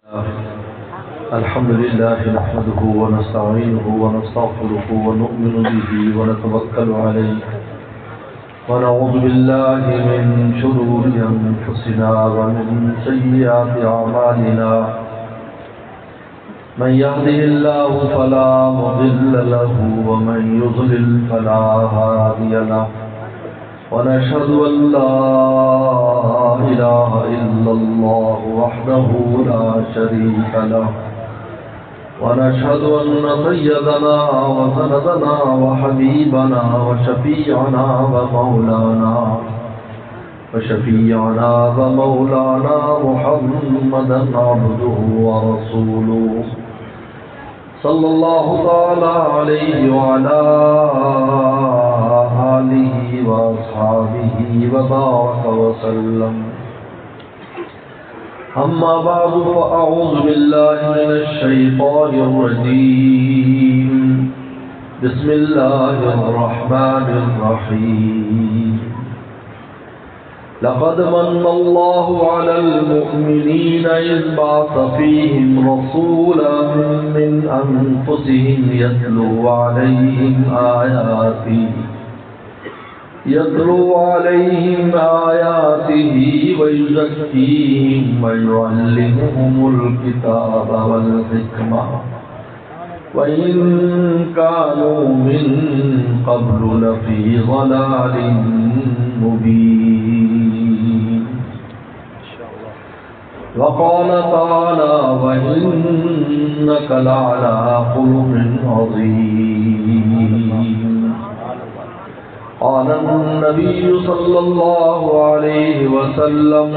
الحمد لله نحمده ونستعينه ونستغفره ونؤمن به ونتوكل عليه ونعوذ بالله من شرور أنفسنا ومن سيئات أعمالنا من يهده الله فلا مضل له ومن يضلل فلا هادي له ونشهد أن لا إله إلا الله وحده لا شريك له ونشهد أن سيدنا وسندنا وحبيبنا وشفيعنا ومولانا محمدا عبده ورسوله صلى الله تعالى عليه وعلى آله وأصحابه وبارك وسلم. أما بعد فأعوذ بالله من الشيطان الرجيم. بسم الله الرحمن الرحيم. لقد من الله على المؤمنين إذ بعث فيهم رسولا من أنفسهم يتلو عليهم آياته ويزكيهم ويعلمهم الكتاب والحكمة وإن كانوا من قبل لفي ضلال مبين. وقال تعالى وإنك لعلى خلق عظيم. قال النبي صلى الله عليه وسلم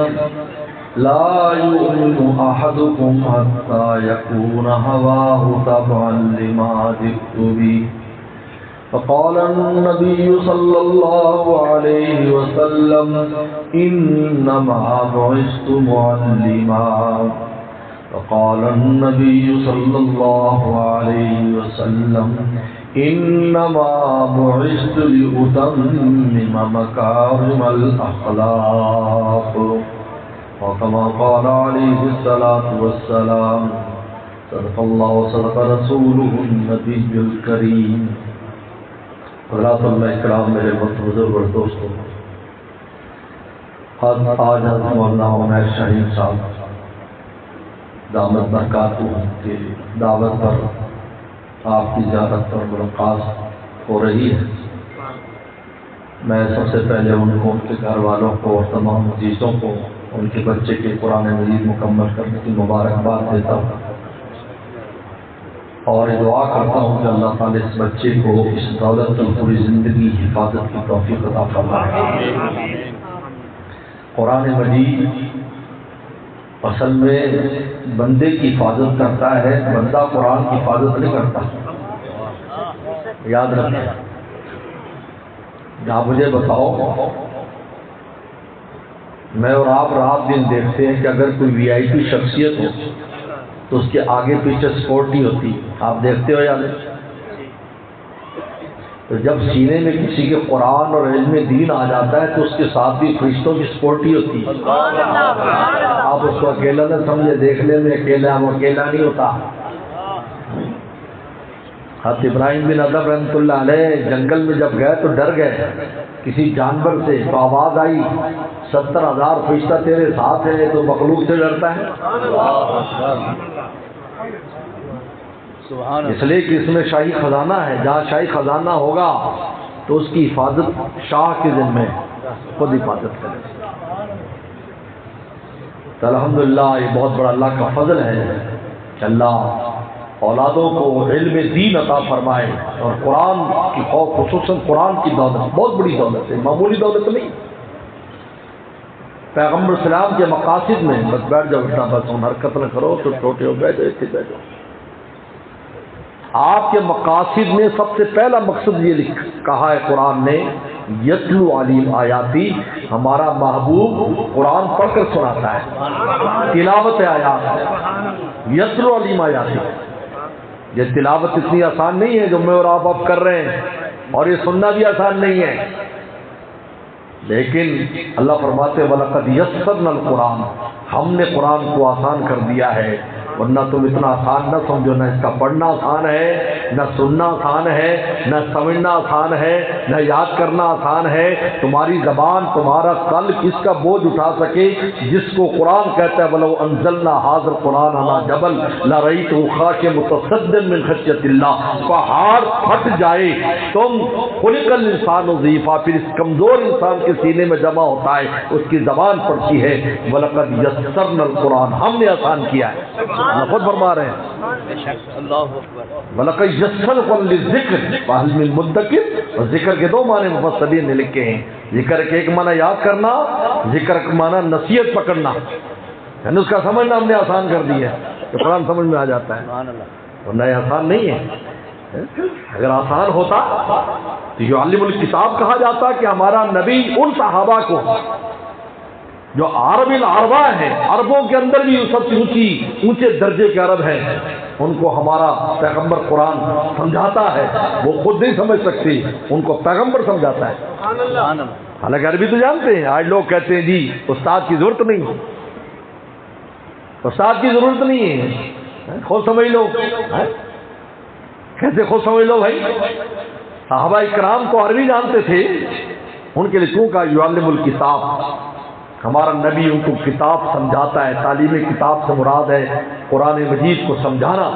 لا يؤمن أحدكم حتى يكون هواه تبعا لما جئت به. فقال النبي صلى الله عليه وسلم إنما بعثت معلما. فقال النبي صلى الله عليه وسلم إنما بعثت لأتمم مكارم الأخلاق. وكما قال عليه الصلاة والسلام صدق الله وصدق رسوله النبي الكريم. حضرات اللہ اکرام، میرے بزرگ اور دوستوں، آج حضرت مولانا عمیر شاہین صاحب دامت برکاتہ کی دعوت پر آپ کی زیارت پر ملاقات ہو رہی ہے. میں سب سے پہلے ان کو، ان کے گھر والوں کو اور تمام عزیزوں کو ان کے بچے کے قرآن مجید مکمل کرنے کی مبارکباد دیتا ہوں اور دعا کرتا ہوں کہ اللہ تعالیٰ اس بچے کو اس دولت کی پوری زندگی حفاظت کی توفیق عطا فرمائے. قرآن مجید اصل میں بندے کی حفاظت کرتا ہے، بندہ قرآن کی حفاظت نہیں کرتا. یاد رکھیں. آپ مجھے بتاؤ، میں اور آپ رات دن دیکھتے ہیں کہ اگر کوئی وی آئی پی شخصیت ہو تو اس کے آگے پیچھے سیکورٹی ہوتی. آپ دیکھتے ہو یا نہیں؟ تو جب سینے میں کسی کے قرآن اور علم دین آ جاتا ہے تو اس کے ساتھ بھی فرشتوں کی سیکورٹی ہوتی ہے. آپ اس کو اکیلا نہ سمجھے، دیکھنے میں اکیلا، ہم اکیلا نہیں ہوتا. حضرت ابراہیم بن ادم رحمۃ اللہ علیہ جنگل میں جب گئے تو ڈر گئے کسی جانور سے، تو آواز آئی 70,000 فرشتہ تیرے ساتھ ہے، تو مخلوق سے ڈرتا ہے. اس لیے کہ اس میں شاہی خزانہ ہے، جہاں شاہی خزانہ ہوگا تو اس کی حفاظت شاہ کے ذمہ خود حفاظت کرے. تو الحمدللہ یہ بہت بڑا اللہ کا فضل ہے کہ اللہ اولادوں کو علم دین عطا فرمائے اور قرآن کی، خصوصاً قرآن کی دولت بہت بڑی دولت ہے، معمولی دولت نہیں. پیغمبر اسلام کے مقاصد میں، بس بیٹھ جاؤ بیٹا، بس ہم حرکت نہ کرو تو چھوٹے ہو، بیٹھ جاؤ، بیٹھ جاؤ. آپ کے مقاصد میں سب سے پہلا مقصد یہ کہا ہے قرآن نے، یتلو علیم آیاتی. ہمارا محبوب قرآن پڑھ کر سناتا ہے، تلاوت آیات ہے. یتلو علیم آیاتی، یہ تلاوت اتنی آسان نہیں ہے جو میں اور آپ اب کر رہے ہیں، اور یہ سننا بھی آسان نہیں ہے. لیکن اللہ فرماتے وَلَقَدْ يَسَّرْنَا الْقُرْآنَ، ہم نے قرآن کو آسان کر دیا ہے. ورنہ تم اتنا آسان نہ سمجھو، نہ اس کا پڑھنا آسان ہے، نہ سننا آسان ہے، نہ سمجھنا آسان ہے، نہ یاد کرنا آسان ہے۔ تمہاری زبان تمہارا قلب اس کا بوجھ اٹھا سکے جس کو قرآن کہتا ہے وَلَوْ أَنزَلْنَا هَذَا الْقُرْآنَ عَلَىٰ جَبَلٍ لَرَأَيْتَهُ خَاشِعًا مُتَصَدِّعًا مِنْ خَشْيَةِ اللَّهِ، پہاڑ پھٹ جائے، تم خلق الانسان ضعیفا، پھر اس کمزور انسان کے سینے میں جمع ہوتا ہے، اس کی زبان پڑتی ہے وَلَقَدْ يَسَّرْنَا الْقُرْآنَ، ہم نے آسان کیا ہے، اللہ خود فرما رہے ہیں وَلَقَدْ يَسَّرْنَا لِلذِّكْرِ فَهَلْ مِن مُدَّكِرٍ، اور ذکر کے دو معنی مفسرین نے لکھے ہیں، ذکر کے ایک معنی یاد کرنا، ذکر کا معنی نصیحت پکڑنا، یعنی اس کا سمجھنا ہم نے آسان کر دیا ہے کہ قرآن سمجھ میں آ جاتا ہے، ورنہ یہ آسان نہیں ہے۔ اگر آسان ہوتا تو یعلم الکتاب کہا جاتا کہ ہمارا نبی ان صحابہ کو جو عرب العربہ ہیں، عربوں کے اندر بھی سب سے اونچے درجے کے عرب ہیں، ان کو ہمارا پیغمبر قرآن سمجھاتا ہے، وہ خود نہیں سمجھ سکتے، ان کو پیغمبر سمجھاتا ہے۔ حالانکہ عربی تو جانتے ہیں، آج لوگ کہتے ہیں جی استاد کی ضرورت نہیں، استاد کی ضرورت نہیں ہے، خود سمجھ لو، کیسے خود سمجھ لو بھائی؟ صحابہ اکرام تو عربی جانتے تھے، ان کے لیے کیوں کہا یعلم الکتاب، ہمارا نبی ان کو کتاب سمجھاتا ہے۔ تعلیم کتاب سے مراد ہے قرآن مجید کو سمجھانا،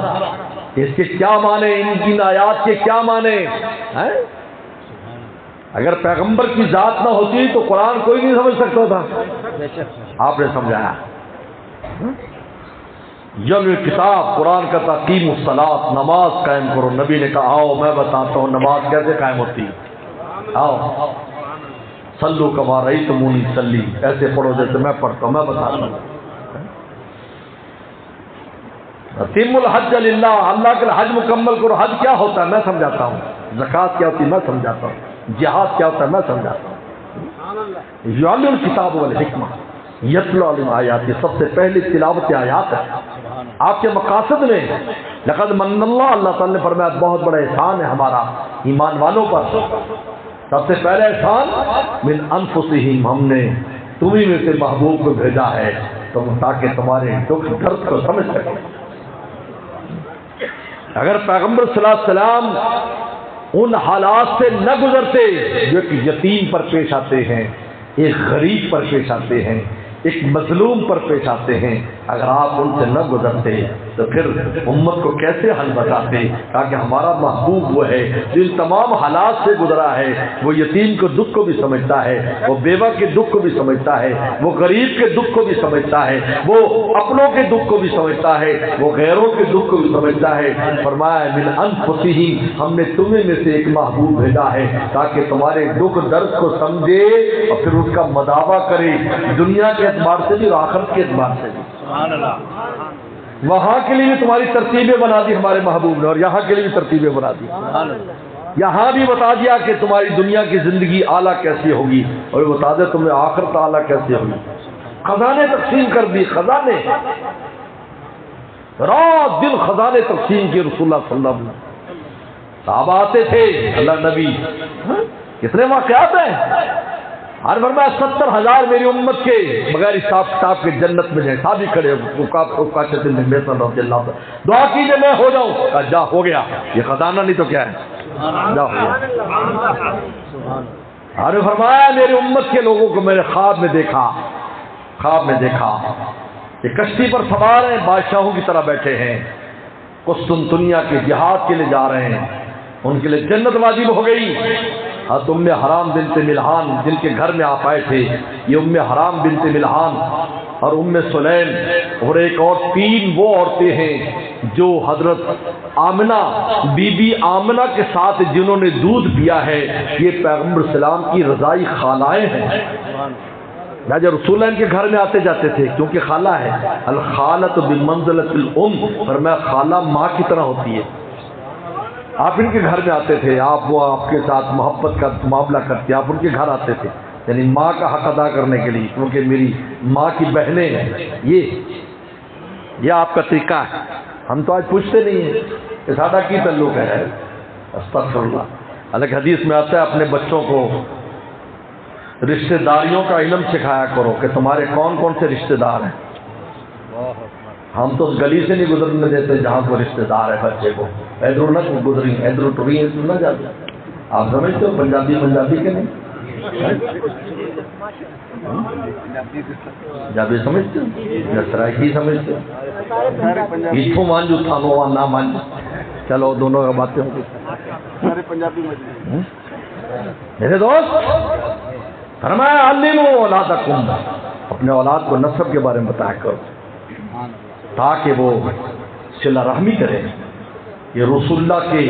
اس کے کیا معنی، ان آیات کے کیا معنی ہیں؟ اگر پیغمبر کی ذات نہ ہوتی تو قرآن کوئی نہیں سمجھ سکتا تھا، آپ نے سمجھایا۔ یوم کتاب قرآن کا تقیم الصلاۃ، نماز قائم کرو، نبی نے کہا آؤ میں بتاتا ہوں نماز کیسے قائم ہوتی ہے، آؤ صلو کما رأیتمونی صلی، ایسے پڑھو جیسے میں پڑھتا ہوں، میں بتاتا ہوں۔ اتم الحج للہ، اللہ کے حج مکمل کرو، حج کیا ہوتا ہے میں سمجھاتا ہوں، زکوٰۃ کیا ہوتی ہے میں سمجھاتا ہوں، جہاد کیا ہوتا ہے میں سمجھاتا ہوں۔ یعلم الکتاب والحکمہ یتلو علیہم آیات، یہ سب سے پہلی تلاوت آیات ہے۔ آپ کے مقاصد میں لقد من اللہ، اللہ تعالیٰ نے فرمایا بہت بڑا احسان ہے ہمارا ایمان والوں پر، سب سے پہلا احسان من انفسہم، ہم نے تمہیں میں سے محبوب کو بھیجا ہے تاکہ تمہارے دکھ درد کو سمجھ سکے۔ اگر پیغمبر صلی اللہ علیہ وسلم ان حالات سے نہ گزرتے جو ایک یتیم پر پیش آتے ہیں، ایک غریب پر پیش آتے ہیں، ایک مظلوم پر پیش آتے ہیں، اگر آپ ان سے نہ گزرتے تو پھر امت کو کیسے حل بتاتے؟ تاکہ ہمارا محبوب وہ ہے جو ان تمام حالات سے گزرا ہے، وہ یتیم کے دکھ کو بھی سمجھتا ہے، وہ بیوہ کے دکھ کو بھی سمجھتا ہے، وہ غریب کے دکھ کو بھی سمجھتا ہے، وہ اپنوں کے دکھ کو بھی سمجھتا ہے، وہ غیروں کے دکھ کو بھی سمجھتا ہے۔ فرمایا من انفسہم، ہم نے تمہیں میں سے ایک محبوب بھیجا ہے تاکہ تمہارے دکھ درد کو سمجھے اور پھر اس کا مداوع کرے، دنیا کے اعتبار سے بھی اور آخرت کے اعتبار سے بھی۔ سبحان اللہ، وہاں کے لیے بھی تمہاری ترتیبیں بنا دی ہمارے محبوب نے، اور یہاں کے لیے بھی ترتیبیں بنا دی۔ یہاں بھی بتا دیا کہ تمہاری دنیا کی زندگی اعلیٰ کیسی ہوگی، اور بتا دے تمہیں آخرت اعلیٰ کیسی ہوگی۔ خزانے تقسیم کر دی، خزانے، رات دن خزانے تقسیم کیے رسول اللہ صلی اللہ علیہ وسلم۔ صحابہ آتے تھے، اللہ نبی، کتنے واقعات ہیں، ہر فرمایا 70,000 میری امت کے بغیر حساب کتاب کے جنت میں جائیں، صحابی کھڑے رضی اللہ عنہ، دعا کیجئے میں ہو جاؤں، کہا جا ہو گیا، یہ خزانہ نہیں تو کیا ہے، جا ہو گیا۔ ہر فرمایا میری امت کے لوگوں کو میں نے خواب میں دیکھا کہ کشتی پر سوار ہیں، بادشاہوں کی طرح بیٹھے ہیں، قسطنطنیہ کے جہاد کے لیے جا رہے ہیں، ان کے لیے جنت واجب ہو گئی۔ حضرت ام حرام بنت ملحان جن کے گھر میں آپ آئے تھے، یہ ام حرام بنت ملحان اور ام سلیم اور ایک اور 3 وہ عورتیں ہیں جو حضرت آمنہ بی بی آمنہ کے ساتھ جنہوں نے دودھ پیا ہے، یہ پیغمبر اسلام کی رضائی خالائیں ہیں۔ جب رسول اللہ ان کے گھر میں آتے جاتے تھے کیونکہ خالہ ہے، الخالۃ بمنزلۃ الام، فرمایا خالہ ماں کی طرح ہوتی ہے۔ آپ ان کے گھر میں آتے تھے، وہ آپ کے ساتھ محبت کا معاملہ کرتے، آپ ان کے گھر آتے تھے، یعنی ماں کا حق ادا کرنے کے لیے، کیونکہ میری ماں کی بہنیں ہیں۔ یہ آپ کا طریقہ ہے، ہم تو آج پوچھتے نہیں ہیں کہ سادہ کی تعلق ہے، استغفر اللہ۔ حالانکہ حدیث میں آتا ہے اپنے بچوں کو رشتہ داریوں کا علم سکھایا کرو کہ تمہارے کون کون سے رشتہ دار ہیں۔ ہم تو اس گلی سے نہیں گزرنے دیتے جہاں کوئی رشتے دار ہے بچے کو، ادھر نہ گزری ادھر ٹری ادھر نہ جاتے. آپ سمجھتے ہو پنجابی کے نہیں؟ پنجابی سمجھتے ہو؟ سرائکی سمجھتے ہو؟ اتوں مانجو تھانو نہ مانجو، چلو دونوں کا باتیں ہوں گی. میرے دوست فرمایا علموا اولادکم، اپنے اولاد کو نسب کے بارے میں بتایا کرو تاکہ وہ صلہ رحمی کرے. یہ رسول اللہ کے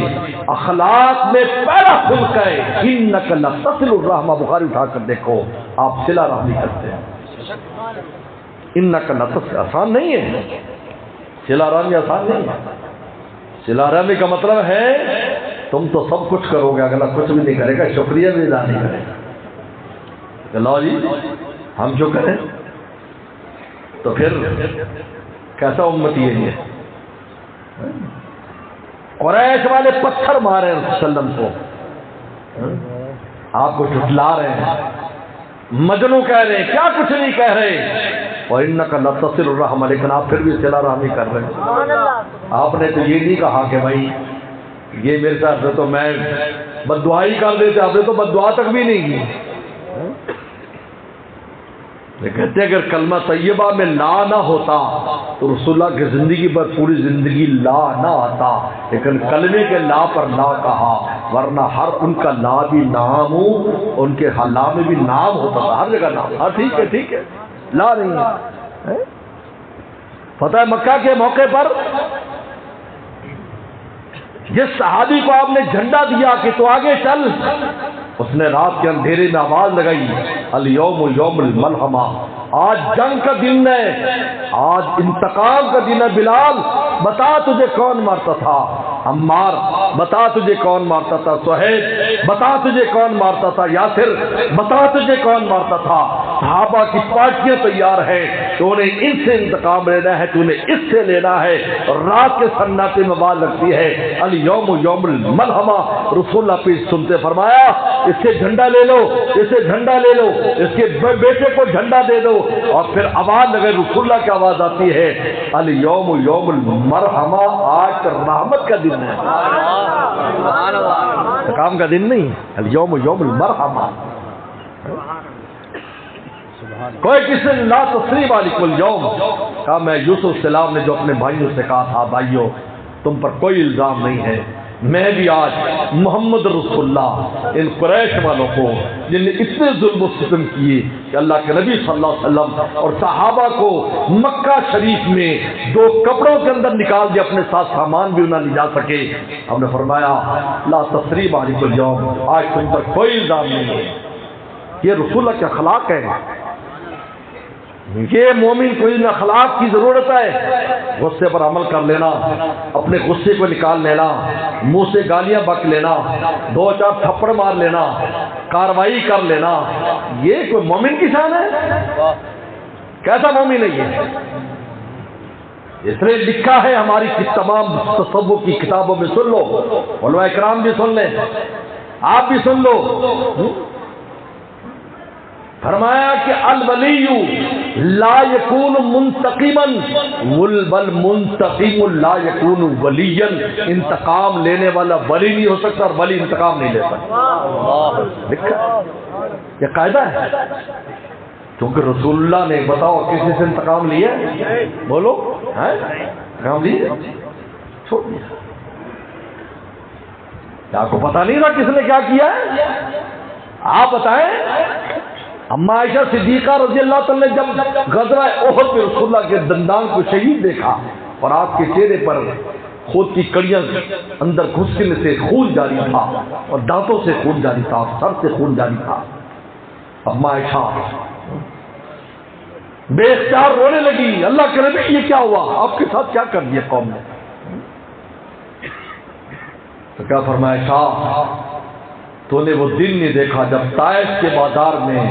اخلاق میں پہلا خلق ہے، انک لتصل الرحم. بخاری اٹھا کر دیکھو، آپ صلہ رحمی کرتے ہیں. انک لتصل، آسان نہیں ہے صلہ رحمی، آسان نہیں ہے. صلہ رحمی کا مطلب ہے تم تو سب کچھ کرو گے، اگلا کچھ بھی نہیں کرے گا، شکریہ بھی ادا نہیں کرے گا. لو جی ہم جو کریں تو پھر کیسا امتی ہے یہ؟ قریش والے پتھر مارے وسلم کو، آپ کو جھٹلا رہے ہیں، مجنو کہہ رہے ہیں، کیا کچھ نہیں کہہ رہے. اور انک لتصل الرحم، لیکن آپ پھر بھی صلہ رحمی کر رہے ہیں. آپ نے تو یہ نہیں کہا کہ بھائی یہ میرے ساتھ تو میں بد دعائی کر دیتے، آپ نے تو بد دعا تک بھی نہیں کی. کہتے اگر کلمہ طیبہ میں لا نہ ہوتا تو رسول اللہ کی زندگی پر پوری زندگی لا نہ آتا، لیکن کلمے کے لا پر لا کہا، ورنہ ہر ان کا لا بھی نام ہو، ان کے لا میں بھی نام ہوتا تھا، ہر جگہ نام. ہاں ٹھیک ہے ٹھیک ہے، لا نہیں ہے. فتح مکہ کے موقع پر جس صحابی کو آپ نے جھنڈا دیا کہ تو آگے چل، اس نے رات کے اندھیرے میں آواز لگائی الیوم یوم الملحمہ، آج جنگ کا دن ہے، آج انتقام کا دن ہے. بلال بتا تجھے کون مارتا تھا، عمار بتا تجھے کون مارتا تھا، سہیل بتا تجھے کون مارتا تھا، یاسر بتا تجھے کون مارتا تھا. صحابہ کی پارٹیاں تیار ہیں، تو انہیں ان سے انتقام لینا ہے، تو انہیں اس سے لینا ہے. اور رات کے سناٹے میں آواز لگتی ہے الیوم یوم الملحمہ. رسول اللہ پہ سنتے فرمایا اس سے جھنڈا لے لو، اس سے جھنڈا لے لو، اس کے بیٹے کو جھنڈا دے دو. اور پھر آواز لگے، رسول اللہ کی آواز آتی ہے الیوم یوم المرحمہ، آج رحمت کا دن ہے، انتقام کا دن نہیں. الیوم یوم المرحمہ. کوئی کسی نے لا تثریب علیکم اليوم کہا، میں یوسف السلام نے جو اپنے بھائیوں سے کہا تھا بھائیوں تم پر کوئی الزام نہیں ہے، میں بھی آج محمد رسول اللہ ان قریش والوں کو جن نے اتنے ظلم و ستم کیے کہ اللہ کے نبی صلی اللہ علیہ وسلم اور صحابہ کو مکہ شریف میں 2 کپڑوں کے اندر نکال دیا، اپنے ساتھ سامان بھی نہ لے جا سکے. ہم نے فرمایا لا تثریب علیکم اليوم، آج تم پر کوئی الزام نہیں ہے. یہ رسول اللہ کے اخلاق ہے. یہ مومن کو ان اخلاق کی ضرورت ہے. غصے پر عمل کر لینا، اپنے غصے کو نکال لینا، منہ سے گالیاں بک لینا، 2-4 تھپڑ مار لینا، کاروائی کر لینا، یہ کوئی مومن کی شان ہے؟ کیسا مومن ہے یہ؟ اس نے لکھا ہے ہماری تمام تصوف کی کتابوں میں، سن لو، علماء کرام بھی سن لیں، آپ بھی سن لو. فرمایا کہ الولی لا یکون منتقما بل منتقم لا یکون ولیا. انتقام لینے والا ولی نہیں ہو سکتا اور ولی انتقام نہیں لے سکتا. لکھا یہ قاعدہ ہے، کیونکہ رسول اللہ نے بتاؤ کسی سے انتقام لیا؟ بولو انتقام لیا؟ چھوڑ دیا. کیا آپ کو پتا نہیں تھا کس نے کیا کیا ہے؟ آپ بتائیں. اما عائشہ صدیقہ رضی اللہ تعالی نے جب غزوہ احد میں رسول اللہ کے دندان کو شہید دیکھا اور آپ کے چہرے پر خود کی کڑیاں اندر گھسنے سے خون جاری تھا اور دانتوں سے خون جاری تھا اور سر سے خون جاری تھا، اما عائشہ بے اختیار رونے لگی. اللہ کے نبی یہ کیا ہوا، آپ کے ساتھ کیا کر دیا قوم نے؟ تو کیا فرمایا، شاہ تو نے وہ دن نہیں دیکھا جب طائف کے بازار میں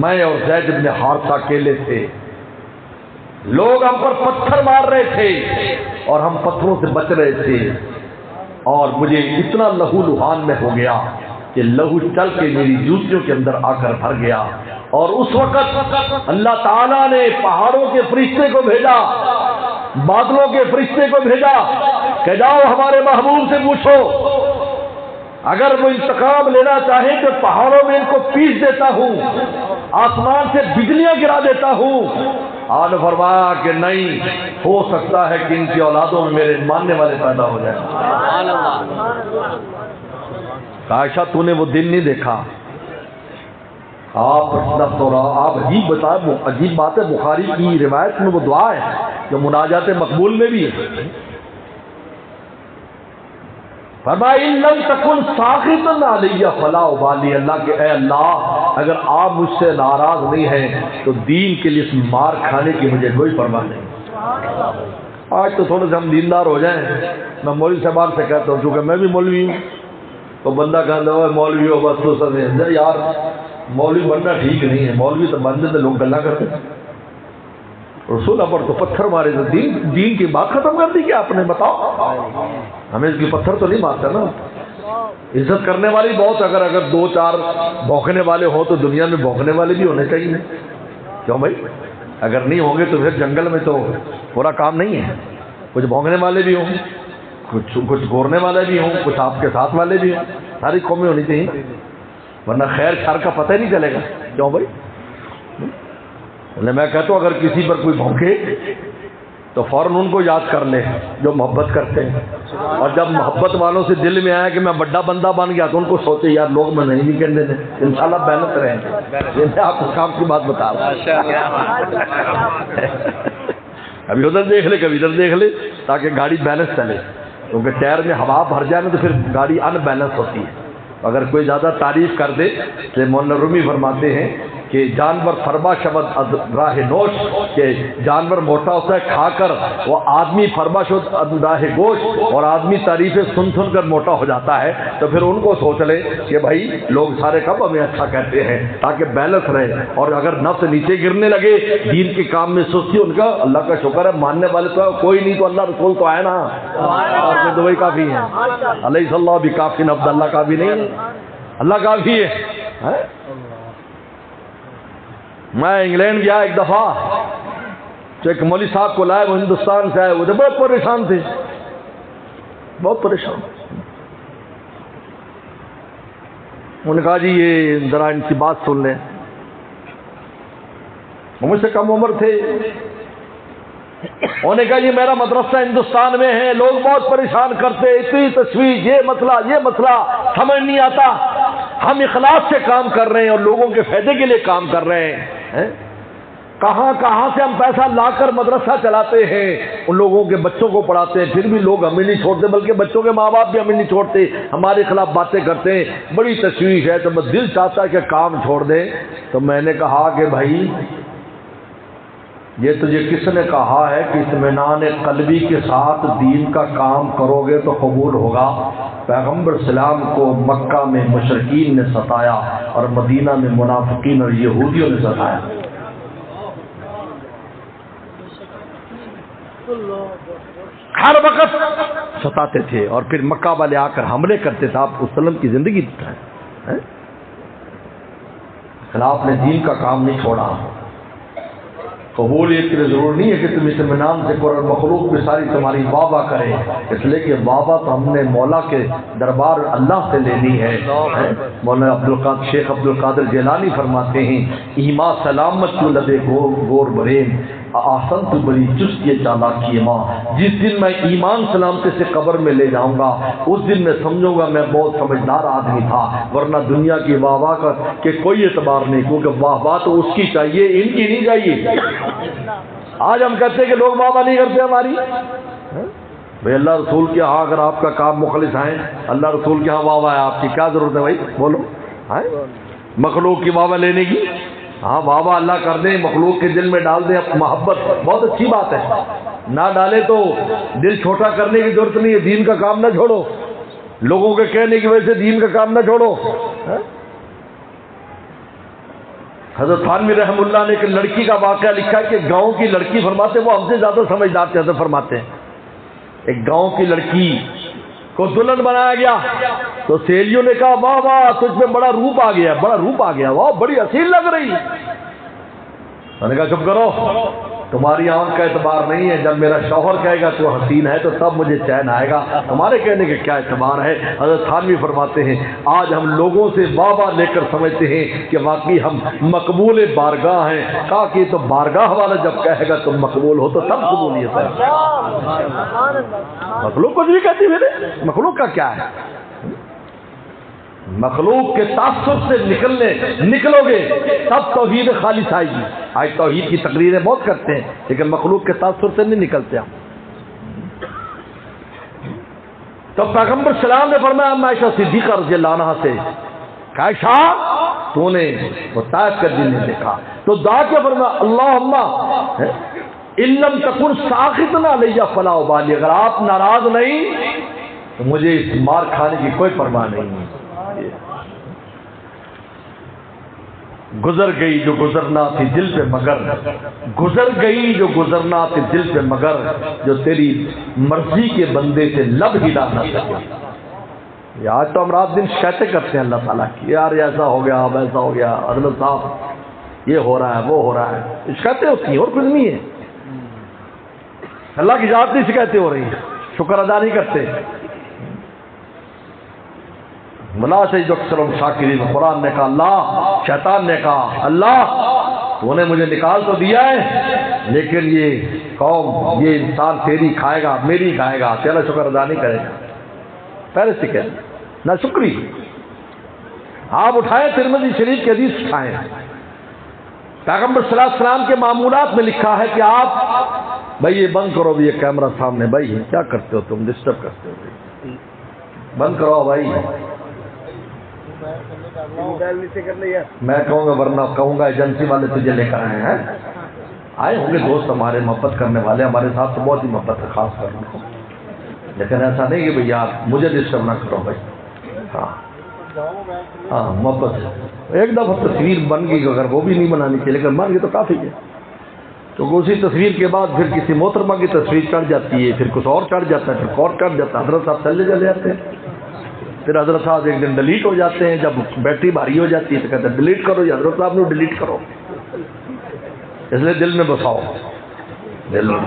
میں اور زید بن حارثہ اکیلے تھے، لوگ ہم پر پتھر مار رہے تھے اور ہم پتھروں سے بچ رہے تھے، اور مجھے اتنا لہو لہان میں ہو گیا کہ لہو چل کے میری جوتیوں کے اندر آ کر بھر گیا. اور اس وقت اللہ تعالیٰ نے پہاڑوں کے فرشتے کو بھیجا بادلوں کے فرشتے کو بھیجا کہ جاؤ ہمارے محبوب سے پوچھو، اگر وہ انتقام لینا چاہیں تو پہاڑوں میں ان کو پیس دیتا ہوں، آسمان سے بجلیاں گرا دیتا ہوں۔ آج فرمایا کہ نہیں، ہو سکتا ہے کہ ان کی اولادوں میں میرے ماننے والے پیدا ہو جائیں۔ عائشہ تو نے وہ دن نہیں دیکھا؟ آپ عجیب بات ہے، بخاری کی روایت میں وہ دعا ہے جو مناجات مقبول میں بھی ہے۔ فرمایا ان لم تکن ساخطا علی فلا ابالی، اللہ کے اے اللہ اگر آپ مجھ سے ناراض نہیں ہیں تو دین کے لیے اس مار کھانے کی مجھے کوئی پرواہ نہیں۔ آج تو تھوڑے سے ہم دیندار ہو جائیں، میں مولوی صاحب سے کہتا ہوں چونکہ میں بھی مولوی ہوں، تو بندہ کہتا ہے مولوی ہو بس تو سب یار مولوی بننا ٹھیک نہیں ہے، مولوی تو بننے سے لوگ گلا کرتے ہیں، رسول پر تو پتھر مارے تو دین کی بات ختم کر دی کیا آپ نے؟ بتاؤ، ہمیں اس کی پتھر تو نہیں مارتا نا۔ عزت کرنے والی بہت، اگر دو چار بھونکنے والے ہوں تو دنیا میں بھونکنے والے بھی ہونے چاہیے، کیوں بھائی؟ اگر نہیں ہوں گے تو پھر جنگل میں تو پورا کام نہیں ہے، کچھ بھونکنے والے بھی ہوں، کچھ گورنے والے بھی ہوں، کچھ آپ کے ساتھ والے بھی ہوں، ساری قومیں ہونی چاہیے، ورنہ خیر شر کا پتہ ہی نہیں چلے گا، کیوں بھائی؟ میں کہتا ہوں اگر کسی پر کوئی بھونکے تو فوراً ان کو یاد کر لے جو محبت کرتے ہیں، اور جب محبت والوں سے دل میں آیا کہ میں بڑا بندہ بن گیا تو ان کو سوچے یار لوگ میں نہیں کہنے دیں، انشاءاللہ بیلنس رہیں گے۔ میں آپ کو کام کی بات بتا رہا ہوں، کبھی ادھر دیکھ لے کبھی ادھر دیکھ لے تاکہ گاڑی بیلنس چلے، کیونکہ ٹائر میں ہوا بھر جائے نا تو پھر گاڑی ان بیلنس ہوتی ہے۔ اگر کوئی زیادہ تعریف کر دے تو مولانا رومی فرماتے ہیں کہ جانور فربا شبد راہ نوش، کہ جانور موٹا ہوتا ہے کھا کر، وہ آدمی فربا شبد راہ گوشت، اور آدمی تعریفیں سن سن کر موٹا ہو جاتا ہے۔ تو پھر ان کو سوچ لے کہ بھائی لوگ سارے کب ہمیں اچھا کہتے ہیں تاکہ بیلنس رہے، اور اگر نفس نیچے گرنے لگے دین کے کام میں سستی، ان کا اللہ کا شکر ہے ماننے والے تو کوئی نہیں، تو اللہ رسول تو آئے نا، اور میں دبئی کافی ہیں، علیہ اللہ بھی کافی نفد، اللہ کافی نہیں ہے، اللہ کافی ہے۔ میں انگلینڈ گیا ایک دفعہ، تو ایک مولوی صاحب کو لائے، وہ ہندوستان سے آئے، وہ بہت پریشان تھے، بہت پریشان۔ انہوں نے کہا جی یہ ذرا ان کی بات سن لیں، وہ مجھ سے کم عمر تھے، انہوں نے کہا یہ میرا مدرسہ ہندوستان میں ہے، لوگ بہت پریشان کرتے، اتنی تشویش، یہ مسئلہ سمجھ نہیں آتا، ہم اخلاص سے کام کر رہے ہیں اور لوگوں کے فائدے کے لیے کام کر رہے ہیں، کہاں سے ہم پیسہ لا کر مدرسہ چلاتے ہیں، ان لوگوں کے بچوں کو پڑھاتے ہیں، پھر بھی لوگ ہمیں نہیں چھوڑتے، بلکہ بچوں کے ماں باپ بھی ہمیں نہیں چھوڑتے، ہمارے خلاف باتیں کرتے ہیں، بڑی تشویش ہے، تو دل چاہتا ہے کہ کام چھوڑ دیں۔ تو میں نے کہا کہ بھائی یہ تجھے کس نے کہا ہے کہ اطمینان قلبی کے ساتھ دین کا کام کرو گے تو قبول ہوگا؟ پیغمبر اسلام کو مکہ میں مشرکین نے ستایا اور مدینہ میں منافقین اور یہودیوں نے ستایا، ہر وقت ستاتے تھے، اور پھر مکہ والے آ کر حملے کرتے تھے۔ آپ وسلم کی زندگی ہے، خلاف نے دین کا کام نہیں چھوڑا۔ قبولیت کے لیے ضرور نہیں ہے کہ تم اطمینان سے کرو، مخلوق بھی ساری تمہاری واہ واہ کرے، اس لیے کہ واہ واہ تو ہم نے مولا کے دربار اللہ سے لینی ہے۔ مولانا شیخ عبد القادر جیلانی فرماتے ہیں ایما سلامت کیوں لدے گور برین آسن تو بڑی چست یہ چالاکی ماں، جس دن میں ایمان سلامتی سے قبر میں لے جاؤں گا اس دن میں سمجھوں گا میں بہت سمجھدار آدمی تھا، ورنہ دنیا کی واہ واہ کا کہ کوئی اعتبار نہیں، کیونکہ واہ واہ تو اس کی چاہیے، ان کی نہیں چاہیے۔ آج ہم کہتے ہیں کہ لوگ واہ واہ نہیں کرتے ہماری، بھائی اللہ رسول کے ہاں اگر آپ کا کام مخلص ہیں، اللہ رسول کے ہاں واہ واہ ہے، آپ کی کیا ضرورت ہے بھائی؟ بولو، مخلوق کی واہ واہ لینے کی؟ ہاں واہ واہ اللہ کر دیں، مخلوق کے دل میں ڈال دیں محبت، بہت اچھی بات ہے، نہ ڈالے تو دل چھوٹا کرنے کی ضرورت نہیں ہے، دین کا کام نہ چھوڑو، لوگوں کے کہنے کی وجہ سے دین کا کام نہ چھوڑو۔ حضرت تھانوی رحم اللہ نے ایک لڑکی کا واقعہ لکھا ہے کہ گاؤں کی لڑکی، فرماتے وہ ہم سے زیادہ سمجھدار تھے، حضرت فرماتے ہیں ایک گاؤں کی لڑکی کو دلہن بنایا گیا تو سہیلیوں نے کہا واہ واہ تجھ میں بڑا روپ آ گیا، بڑا روپ آ گیا، واہ بڑی حسین لگ رہی۔ میں نے کہا چپ کرو، تمہاری آنکھ کا اعتبار نہیں ہے، جب میرا شوہر کہے گا تو حسین ہے تو تب مجھے چین آئے گا، تمہارے کہنے کے کیا اعتبار ہے۔ حضرت تھانوی فرماتے ہیں آج ہم لوگوں سے بابا لے کر سمجھتے ہیں کہ واقعی ہم مقبول بارگاہ ہیں، کہا کہ تو بارگاہ والا جب کہے گا تم مقبول ہو تو تب قبولیت ہے۔ مخلوق کچھ بھی کہتی میرے، مخلوق کا کیا ہے؟ مخلوق کے تاثر سے نکلو گے تب توحید خالص آئے گی۔ آج توحید کی تقریریں بہت کرتے ہیں لیکن مخلوق کے تاثر سے نہیں نکلتے ہم۔ تو پیغمبر سلام نے فرمایا عائشہ صدیقہ رضی اللہ عنہا سے کہ عائشہ تو نے وہ طائف کا دل نہیں دیکھا تو دعا کیا فرمایا اللہم ان لم تکن ساخطا علی فلا ابالی، اگر آپ ناراض نہیں تو مجھے اس مار کھانے کی کوئی پرواہ نہیں ہے۔ گزر گئی جو گزرنا تھی دل پہ مگر، گزر گئی جو گزرنا تھی دل پہ مگر، جو تیری مرضی کے بندے سے لب ہلا نہ سکے۔ آج تو ہم رات دن شکایتیں کرتے ہیں اللہ تعالیٰ کی، یار ایسا ہو گیا ویسا ہو گیا، حضرت صاحب یہ ہو رہا ہے وہ ہو رہا ہے، شکایتیں ہوتی ہیں اور کچھ نہیں ہے۔ اللہ کی ذات کی شکایتیں ہو رہی ہیں، شکر ادا نہیں کرتے۔ ملا سید اکثر شاکرین، قرآن نے کہا اللہ، شیطان نے کہا اللہ تو نے مجھے نکال تو دیا ہے لیکن یہ قوم یہ انسان تیری کھائے گا میری کھائے گا، تیرا شکر ادا نہیں کرے گا۔ پہلے سے کہہ نہ شکری آپ اٹھائیں، ترمذی شریف کی حدیث اٹھائیں، پیغمبر صلی اللہ علیہ وسلم کے معمولات میں لکھا ہے کہ آپ بھائی یہ بند کرو بھی، یہ کیمرہ سامنے، بھائی کیا کرتے ہو تم، ڈسٹرب کرتے ہو بھائی، بند کرو بھائی۔ میں کہوں گا ورنہ کہوں گا ایجنسی والے تجھے لے کر آئے ہیں، آئے ہوں گے دوست ہمارے محبت کرنے والے، ہمارے ساتھ تو بہت ہی محبت ہے خاص کر ان کو، لیکن ایسا نہیں کہ بھئی آپ مجھے ڈسٹرب نہ کرو بھائی۔ ہاں محبت ایک دفعہ تصویر بن گئی، اگر وہ بھی نہیں بنانی چاہیے لیکن بن گئی تو کافی ہے، تو اسی تصویر کے بعد پھر کسی محترمہ کی تصویر چڑھ جاتی ہے، پھر کچھ اور چڑھ جاتا ہے، پھر اور چڑھ جاتا ہے، حضرت صاحب چلے چلے جاتے ہیں، پھر حضرت صاحب ایک دن ڈیلیٹ ہو جاتے ہیں، جب بیٹری بھاری ہو جاتی ہے تو کہتے ہیں ڈیلیٹ کرو، یا حضرت صاحب نے ڈیلیٹ کرو، اس لیے دل میں بساؤ، دل میں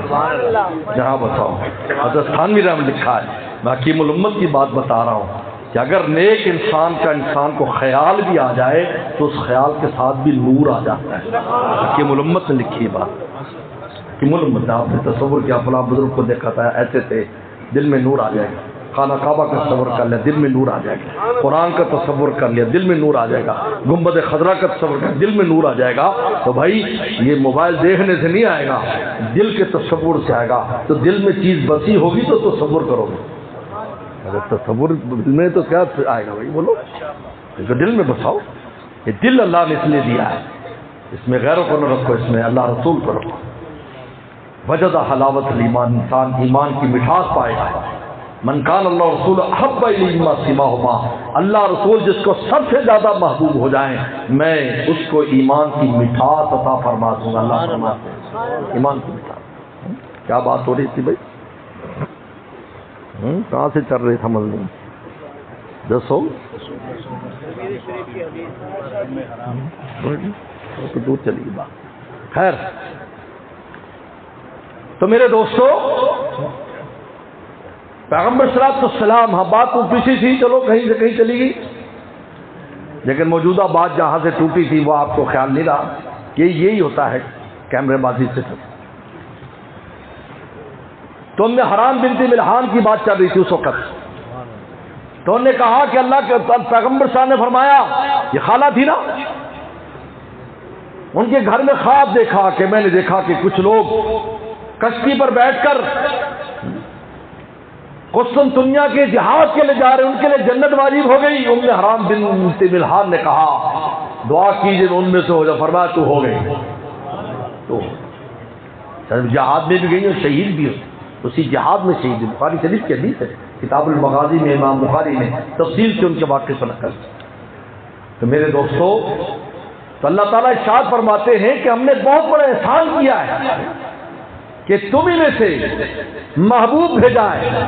جہاں بساؤ۔ حضرت تھانوی رحمۃ لکھا ہے، میں حکیم الامت کی بات بتا رہا ہوں کہ اگر نیک انسان کا انسان کو خیال بھی آ جائے تو اس خیال کے ساتھ بھی نور آ جاتا ہے۔ حکیم الامت نے لکھی بات، حکیم الامت نے آپ نے تصور کیا فلاں بزرگ کو دیکھا تھا ایسے تھے، دل میں نور آ جائے گا، خانہ کعبہ کا تصور کر لیا دل میں نور آ جائے گا، قرآن کا تصور کر لیا دل میں نور آ جائے گا، گنبد خضرا کا تصور کر دل میں نور آ جائے گا۔ تو بھائی یہ موبائل دیکھنے سے نہیں آئے گا، دل کے تصور سے آئے گا، تو دل میں چیز بسی ہوگی تو تصور کرو گے، اگر تصور دل میں تو کیا آئے گا بھائی بولو، تو دل میں بساؤ۔ یہ دل اللہ نے اس لیے دیا ہے، اس میں غیروں کو نہ رکھو، اس میں اللہ رسول کو رکھو۔ وجد حلاوت الایمان، انسان ایمان کی مٹھاس پائے گا۔ من کان اللہ رسول احب الیہ مما سواہما، اللہ رسول جس کو سب سے زیادہ محبوب ہو جائیں میں اس کو ایمان کی مٹھاس عطا فرما دوں گا۔ اللہ فرماتے ہیں ایمان کی مٹھاس۔ کیا بات ہو رہی تھی بھائی، کہاں سے چل رہی تھا مضمون دسو، تو دور چلی گئی بات۔ خیر تو میرے دوستو پیغمبر صلی اللہ علیہ وسلم، ہاں بات تو پیچھے تھی، چلو کہیں سے کہیں چلی گئی، لیکن موجودہ بات جہاں سے ٹوٹی تھی وہ آپ کو خیال نہیں رہا، یہی ہوتا ہے کیمرے بازی سے۔ تو ہم نے حرام بنت ملحان کی بات چل رہی تھی اس وقت، تو انہوں نے کہا کہ اللہ کے پیغمبر صاحب نے فرمایا، یہ خالہ تھی نا، ان کے گھر میں خواب دیکھا کہ میں نے دیکھا کہ کچھ لوگ کشتی پر بیٹھ کر قسطنطنیہ کے جہاد کے لیے جا رہے، ان کے لیے جنت واجب ہو گئی۔ ام حرام بنت ملحان نے کہا دعا کیجیے ان میں سے ہو جا، فرمایا تو ہو گئی، تو جہاد میں بھی گئی اور شہید بھی ہو، اسی جہاد میں شہید۔ بخاری شریف کی حدیث ہے، کتاب المغازی میں امام بخاری نے تفصیل سے ان کے واقعے سے نقل۔ تو میرے دوستو، تو اللہ تعالیٰ ارشاد فرماتے ہیں کہ ہم نے بہت بڑا احسان کیا ہے کہ تمہیں میں سے محبوب بھیجا ہے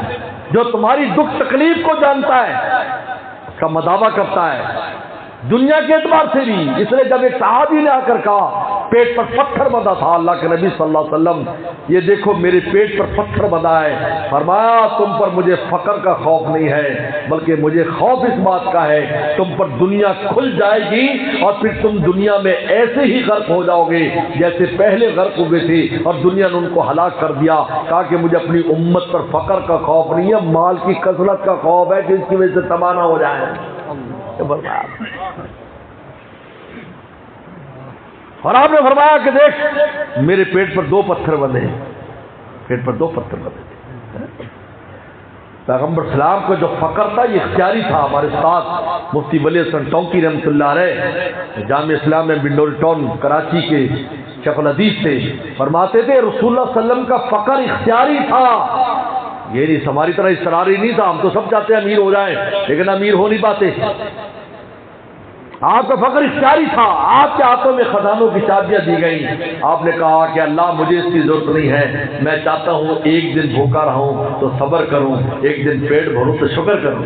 جو تمہاری دکھ تکلیف کو جانتا ہے، اس کا مداوع کرتا ہے دنیا کے اعتبار سے بھی۔ اس لیے جب ایک صحابی نے آ کر کہا پیٹ پر پتھر بندھا تھا اللہ کے نبی صلی اللہ علیہ وسلم، یہ دیکھو میرے پیٹ پر پتھر بندھا ہے، فرمایا تم پر مجھے فقر کا خوف نہیں ہے، بلکہ مجھے خوف اس بات کا ہے تم پر دنیا کھل جائے گی اور پھر تم دنیا میں ایسے ہی غرق ہو جاؤ گے جیسے پہلے غرق ہوئے تھے اور دنیا نے ان کو ہلاک کر دیا۔ کہا کہ مجھے اپنی امت پر فقر کا خوف نہیں ہے، مال کی کثرت کا خوف ہے کہ اس کی وجہ سے تباہ نہ ہو جائے۔ اور آپ نے فرمایا کہ دیکھ میرے پیٹ پر 2 پتھر بندھے ہیں، پیٹ پر 2 پتھر بندھے تھے۔ پیغمبر اسلام کا جو فقر تھا یہ اختیاری تھا۔ ہمارے ساتھ مفتی ولی حسن ٹونکی رحمۃ اللہ علیہ جامع اسلام میں بنڈول ٹاؤن کراچی کے شیخ الحدیث تھے، فرماتے تھے رسول اللہ صلی اللہ علیہ وسلم کا فقر اختیاری تھا، یہ نہیں ہماری طرح اصراری نہیں تھا۔ ہم تو سب چاہتے ہیں امیر ہو جائیں لیکن امیر ہو نہیں پاتے۔ آپ کا فقر اختیاری تھا، آپ کے ہاتھوں میں خزانوں کی چابیاں دی گئیں۔ آپ نے کہا کہ اللہ مجھے اس کی ضرورت نہیں ہے، میں چاہتا ہوں ایک دن بھوکا رہوں تو صبر کروں، ایک دن پیٹ بھروں تو شکر کروں۔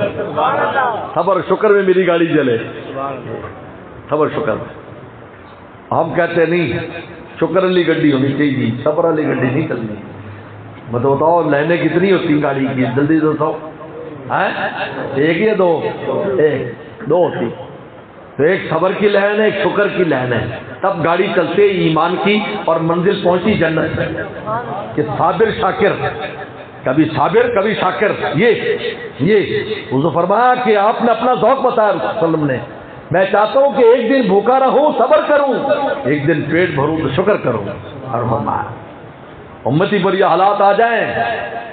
صبر شکر میں میری گاڑی چلے، صبر شکر میں۔ ہم کہتے نہیں شکر والی گڈی ہونی چاہیے، صبر والی گڈی نہیں چلنی۔ میں تو بتاؤ لائنیں کتنی ہوتی گاڑی کی، جلدی سے بتاؤ، ایک یا 2؟ ایک 2 ہوتی، تو ایک صبر کی لائن ہے، ایک شکر کی لائن ہے، تب گاڑی چلتے ایمان کی اور منزل پہنچی جنت کہ صابر شاکر، کبھی صابر کبھی شاکر۔ یہ حضور فرمایا کہ آپ نے اپنا ذوق بتایا رسول اللہ علیہ وسلم نے، میں چاہتا ہوں کہ ایک دن بھوکا رہوں صبر کروں، ایک دن پیٹ بھروں تو شکر کروں۔ اور فرمایا امتی پر یہ حالات آ جائیں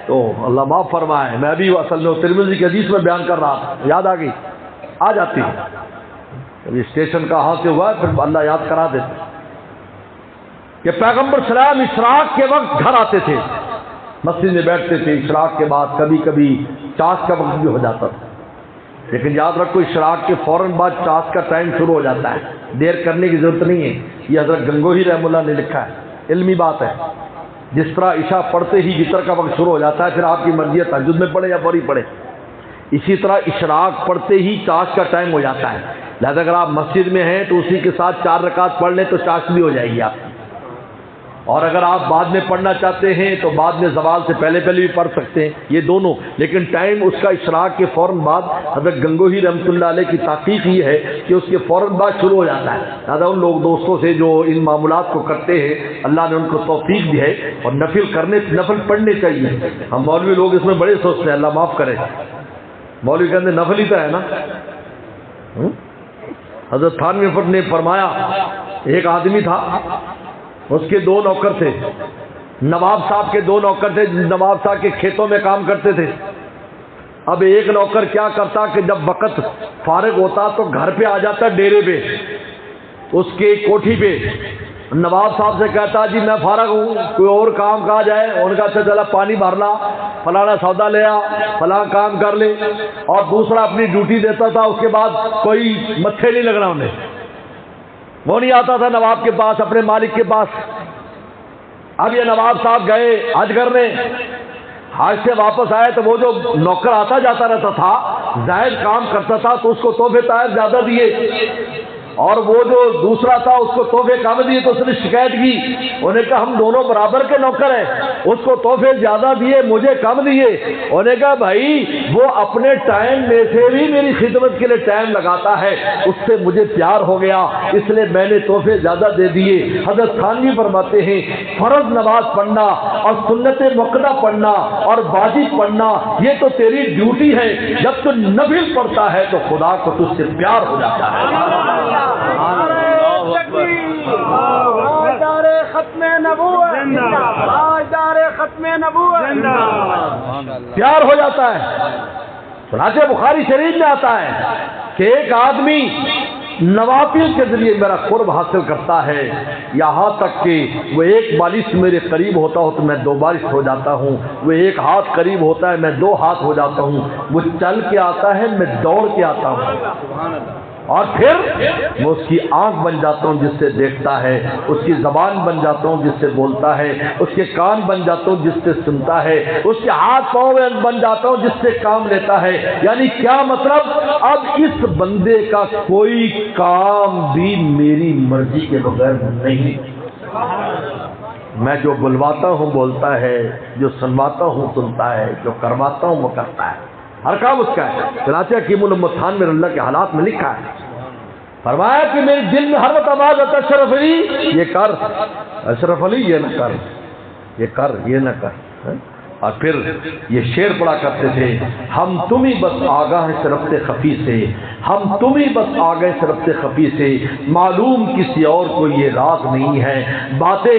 تو اللہ معاف فرمائے۔ میں ابھی اصل میں ترمذی کی حدیث میں بیان کر رہا تھا، یاد آ گئی، آ جاتی ہے کبھی اسٹیشن کا ہاتھ سے ہوا پھر اللہ یاد کرا دیتے کہ پیغمبر سلام اشراق کے وقت گھر آتے تھے، مسجد میں بیٹھتے تھے، اشراق کے بعد کبھی کبھی چاش کا وقت بھی ہو جاتا تھا، لیکن یاد رکھو اشراق کے فوراً بعد چاش کا ٹائم شروع ہو جاتا ہے، دیر کرنے کی ضرورت نہیں ہے۔ یہ حضرت گنگوہی رحمہ اللہ نے لکھا ہے، علمی بات ہے۔ جس طرح عشاء پڑھتے ہی وتر کا وقت شروع ہو جاتا ہے، پھر آپ کی مرضی ہے تہجد میں پڑھے یا فوری پڑھے، اسی طرح اشراق پڑھتے ہی چاش کا ٹائم ہو جاتا ہے۔ لہذا اگر آپ مسجد میں ہیں تو اسی کے ساتھ 4 رکعت پڑھ لیں تو چاش بھی ہو جائے گی آپ کی، اور اگر آپ بعد میں پڑھنا چاہتے ہیں تو بعد میں زوال سے پہلے بھی پڑھ سکتے ہیں، یہ دونوں، لیکن ٹائم اس کا اشراق کے فوراً بعد۔ حضرت گنگوہی رحمۃ اللہ علیہ کی تحقیق یہ ہے کہ اس کے فوراً بعد شروع ہو جاتا ہے۔ لہٰذا ان لوگ دوستوں سے جو ان معاملات کو کرتے ہیں اللہ نے ان کو توفیق دی ہے، اور نفل پڑھنے چاہیے۔ ہم مولوی لوگ اس میں بڑے سوچتے ہیں، اللہ معاف کرے، مولوی کہتے ہیں نفل ہی تو ہے نا۔ حضرت تھانوی نے فرمایا ایک آدمی تھا، اس کے 2 نوکر تھے، نواب صاحب کے 2 نوکر تھے، نواب صاحب کے کھیتوں میں کام کرتے تھے۔ اب ایک نوکر کیا کرتا کہ جب وقت فارغ ہوتا تو گھر پہ آ جاتا، ڈیرے پہ، اس کے کوٹھی پہ، نواب صاحب سے کہتا جی میں فارغ ہوں، کوئی اور کام کہا جائے، ان کا اچھا چلا پانی بھر لا، فلانا سودا لے آ، فلاں کام کر لے، اور دوسرا اپنی ڈیوٹی دیتا تھا۔ اس کے بعد کوئی متھے نہیں لگنا انہیں، وہ نہیں آتا تھا نواب کے پاس، اپنے مالک کے پاس۔ اب یہ نواب صاحب گئے حج کرنے، حج سے واپس آئے تو وہ جو نوکر آتا جاتا رہتا تھا، زائد کام کرتا تھا تو اس کو تحفے طائر زیادہ دیے، اور وہ جو دوسرا تھا اس کو تحفے کم دیے، تو اس نے شکایت کی، انہوں نے کہا ہم دونوں برابر کے نوکر ہیں، اس کو تحفے زیادہ دیے مجھے کم دیے۔ انہوں نے کہا بھائی وہ اپنے ٹائم میں سے بھی میری خدمت کے لیے ٹائم لگاتا ہے، اس سے مجھے پیار ہو گیا، اس لیے میں نے تحفے زیادہ دے دیے۔ حضرت تھانوی فرماتے ہیں فرض نماز پڑھنا اور سنت مؤکدہ پڑھنا اور واجب پڑھنا یہ تو تیری ڈیوٹی ہے، جب تو نفل پڑھتا ہے تو خدا کو تجھ سے پیار ہو جاتا ہے۔ پیار ہو جاتا ہے۔ چنانچہ بخاری شریف میں آتا ہے کہ ایک آدمی نوافل کے ذریعے میرا قرب حاصل کرتا ہے، یہاں تک کہ وہ 1 بالش میرے قریب ہوتا ہو تو میں 2 بالش ہو جاتا ہوں، وہ 1 ہاتھ قریب ہوتا ہے میں 2 ہاتھ ہو جاتا ہوں، وہ چل کے آتا ہے میں دوڑ کے آتا ہوں، اور پھر میں اس کی آنکھ بن جاتا ہوں جس سے دیکھتا ہے، اس کی زبان بن جاتا ہوں جس سے بولتا ہے، اس کے کان بن جاتا ہوں جس سے سنتا ہے، اس کے ہاتھ پاؤں بن جاتا ہوں جس سے کام لیتا ہے۔ یعنی کیا مطلب، اب اس بندے کا کوئی کام بھی میری مرضی کے بغیر نہیں۔ میں جو بلواتا ہوں بولتا ہے، جو سنواتا ہوں سنتا ہے، جو کرواتا ہوں وہ کرتا ہے، ہر کام اس کا ہے۔ چنانچہ حکیم الامت خان میں اللہ کے حالات میں لکھا ہے، فرمایا کہ میرے دل میں ہر وقت آواز آتا اشرف علی یہ کر، اشرف علی یہ نہ کر، یہ کر، یہ نہ کر۔ اور پھر یہ شعر پڑا کرتے تھے، ہم تم ہی بس آگاہ سے ربط خفی سے، ہم تم ہی بس آگاہ سے ربط خفی سے، معلوم کسی اور کو یہ راز نہیں ہے باتیں،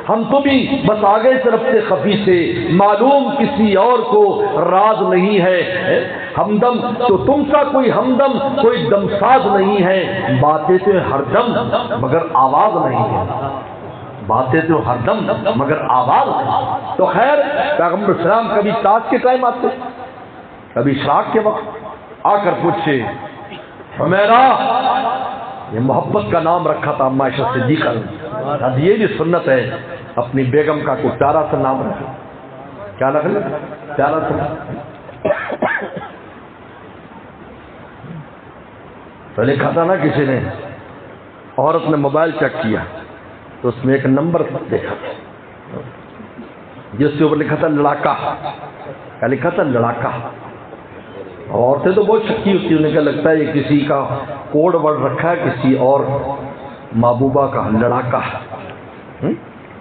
ہم تم ہی بس آگاہ سے ربط خفی سے، معلوم کسی اور کو راز نہیں ہے، ہمدم تو تم سا کوئی ہمدم کوئی دمساز نہیں ہے، باتیں تو ہر دم مگر آواز نہیں ہے، باتیں تو ہر دم مگر آواز نہیں۔ تو خیر پیغمبر السلام کبھی تاج کے ٹائم آتے، کبھی اشراق کے وقت آ کر پوچھے حمیرہ، یہ محبت کا نام رکھا تھا اما عائشہ صدیقہ نے، اب یہ بھی سنت ہے اپنی بیگم کا کوئی پیارا سا نام رکھے، کیا رکھ لیں پیارا سا۔ تو لکھا تھا نا کسی نے، عورت نے موبائل چیک کیا تو اس میں ایک نمبر دیکھا جس کے اوپر لکھا تھا لڑاکا، کیا لکھا تھا لڑاکا۔ عورتیں تو بہت شکی ہوتی ہیں، انہیں کیا لگتا ہے یہ کسی کا کوڈ ورڈ رکھا ہے کسی اور محبوبہ کا، لڑاکا۔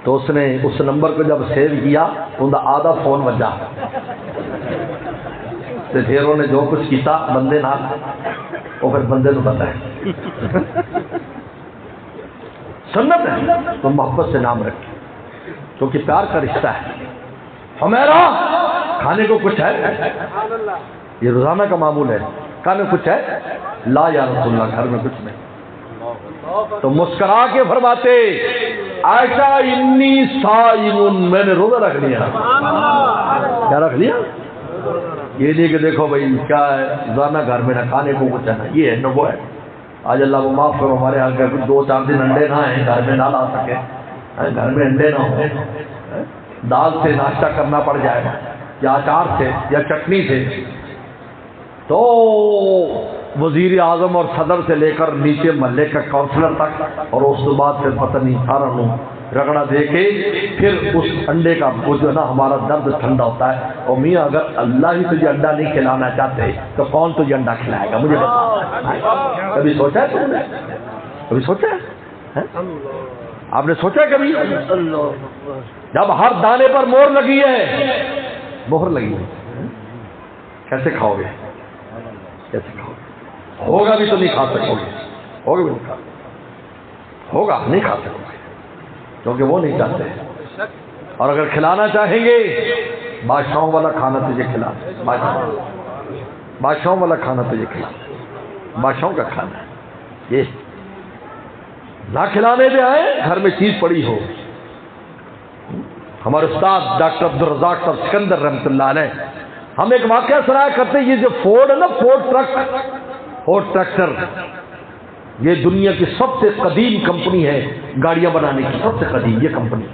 تو اس نے اس نمبر کو جب سیو کیا تو ان کا آدھا فون بجا، تو پھر انہوں نے جو کچھ کیتا بندے نہ وہ پھر بندے کو پتا ہے سنت ہے تو محبت سے نام رکھے کیونکہ پیار کا رشتہ ہے۔ حمیرہ کھانے کو کچھ ہے، یہ روزانہ کا معمول ہے، کھانے کو کچھ ہے، لا یا رسول اللہ گھر میں کچھ نہیں۔ تو مسکرا کے فرماتے عائشہ انی صائم، میں نے روزہ رکھ لیا۔ کیا رکھ لیا؟ یہ نہیں کہ دیکھو بھائی کیا ہے روزانہ گھر میں نہ کھانے کو کچھ ہے، نہ یہ ہے نہ وہ ہے۔ آج اللہ کو معاف کرو ہمارے یہاں کے کچھ 2-4 دن انڈے نہ ہیں، گھر میں نہ لا سکے، گھر میں انڈے نہ ہوں، دال سے ناشتہ کرنا پڑ جائے یا اچار سے یا چٹنی سے، تو وزیر اعظم اور صدر سے لے کر نیچے محلے کا کونسلر تک، اور اس کے بعد پھر پتہ نہیں سارا رگڑا دے کے پھر اس انڈے کا وہ جو ہے نا ہمارا درد ٹھنڈا ہوتا ہے۔ اور میاں اگر اللہ ہی تجھے انڈا نہیں کھلانا چاہتے تو کون تجھے انڈا کھلائے گا؟ مجھے بتا، کبھی سوچا ہے تم نے؟ کبھی سوچا ہے؟ آپ نے سوچا کبھی؟ جب ہر دانے پر مہر لگی ہے، مہر لگی ہے، کیسے کھاؤ گے؟ کیسے کھاؤ گے؟ ہوگا بھی تو نہیں کھا سکو گے، ہوگا بھی نہیں کھا، ہوگا نہیں کھا سکو گے کیونکہ وہ نہیں چاہتے۔ اور اگر کھلانا چاہیں گے بادشاہوں والا کھانا تجھے کھلا، بادشاہوں والا کھانا تجھے کھلا، بادشاہوں کا کھانا ہے یہ، نہ کھلانے دے آئے گھر میں چیز پڑی ہو۔ ہمارے استاد ڈاکٹر عبدالرزاق صاحب سکندر رحمۃ اللہ علیہ ہم ایک واقعہ سنایا کرتے ہیں، یہ جو فورڈ ہے نا، فورڈ ٹرک، فورڈ ٹریکٹر، یہ دنیا کی سب سے قدیم کمپنی ہے گاڑیاں بنانے کی، سب سے قدیم یہ کمپنی،